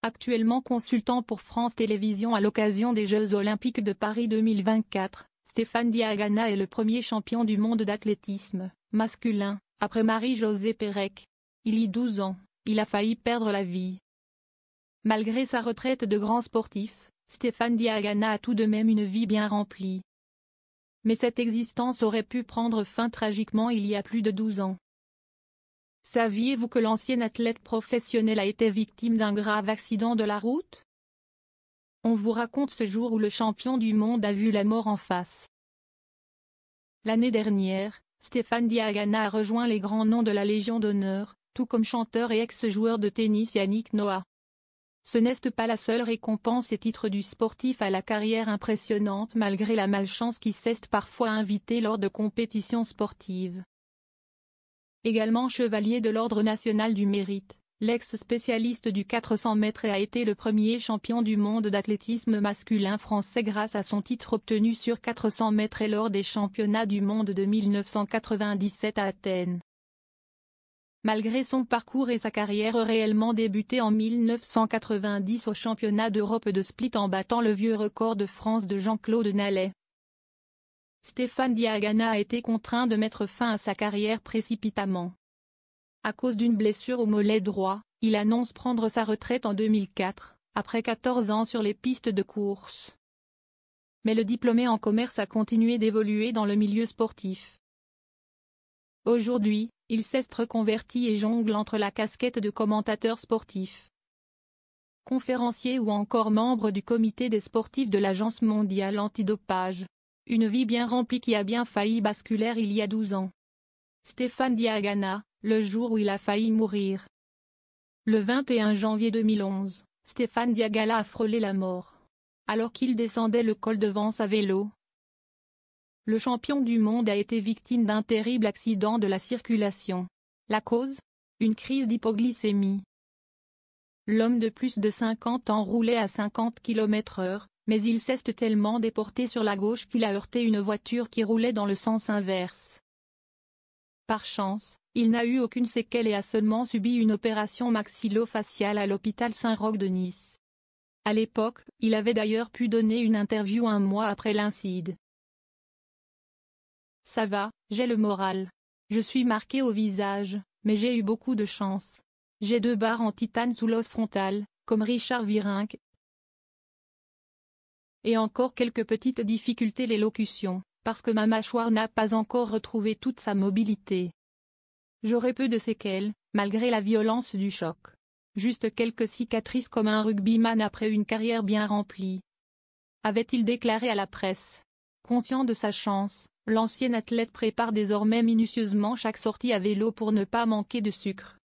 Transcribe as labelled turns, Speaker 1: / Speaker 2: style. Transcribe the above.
Speaker 1: Actuellement consultant pour France Télévisions à l'occasion des Jeux Olympiques de Paris 2024, Stéphane Diagana est le premier champion du monde d'athlétisme masculin, après Marie-Josée Pérec. Il y a 12 ans, il a failli perdre la vie. Malgré sa retraite de grand sportif, Stéphane Diagana a tout de même une vie bien remplie. Mais cette existence aurait pu prendre fin tragiquement il y a plus de 12 ans. Saviez-vous que l'ancien athlète professionnel a été victime d'un grave accident de la route? On vous raconte ce jour où le champion du monde a vu la mort en face. L'année dernière, Stéphane Diagana a rejoint les grands noms de la Légion d'honneur, tout comme chanteur et ex-joueur de tennis Yannick Noah. Ce n'est pas la seule récompense et titre du sportif à la carrière impressionnante malgré la malchance qui s'est parfois invitée lors de compétitions sportives. Également chevalier de l'Ordre national du mérite, l'ex-spécialiste du 400 mètres a été le premier champion du monde d'athlétisme masculin français grâce à son titre obtenu sur 400 mètres et lors des championnats du monde de 1997 à Athènes. Malgré son parcours et sa carrière réellement débutée en 1990 au championnat d'Europe de Split en battant le vieux record de France de Jean-Claude Nallet, Stéphane Diagana a été contraint de mettre fin à sa carrière précipitamment. À cause d'une blessure au mollet droit, il annonce prendre sa retraite en 2004, après 14 ans sur les pistes de course. Mais le diplômé en commerce a continué d'évoluer dans le milieu sportif. Aujourd'hui, il s'est reconverti et jongle entre la casquette de commentateur sportif, conférencier ou encore membre du comité des sportifs de l'Agence mondiale antidopage. Une vie bien remplie qui a bien failli basculer il y a 12 ans. Stéphane Diagana, le jour où il a failli mourir. Le 21 janvier 2011, Stéphane Diagana a frôlé la mort, alors qu'il descendait le col de Vence à vélo. Le champion du monde a été victime d'un terrible accident de la circulation. La cause? Une crise d'hypoglycémie. L'homme de plus de 50 ans roulait à 50 km/h. Mais il s'est tellement déporté sur la gauche qu'il a heurté une voiture qui roulait dans le sens inverse. Par chance, il n'a eu aucune séquelle et a seulement subi une opération maxillo-faciale à l'hôpital Saint-Roch de Nice. À l'époque, il avait d'ailleurs pu donner une interview un mois après l'incident. Ça va, j'ai le moral. Je suis marqué au visage, mais j'ai eu beaucoup de chance. J'ai 2 barres en titane sous l'os frontal, comme Richard Virenque. Et encore quelques petites difficultés l'élocution, parce que ma mâchoire n'a pas encore retrouvé toute sa mobilité. J'aurai peu de séquelles, malgré la violence du choc. Juste quelques cicatrices comme un rugbyman après une carrière bien remplie, avait-il déclaré à la presse. Conscient de sa chance, l'ancien athlète prépare désormais minutieusement chaque sortie à vélo pour ne pas manquer de sucre.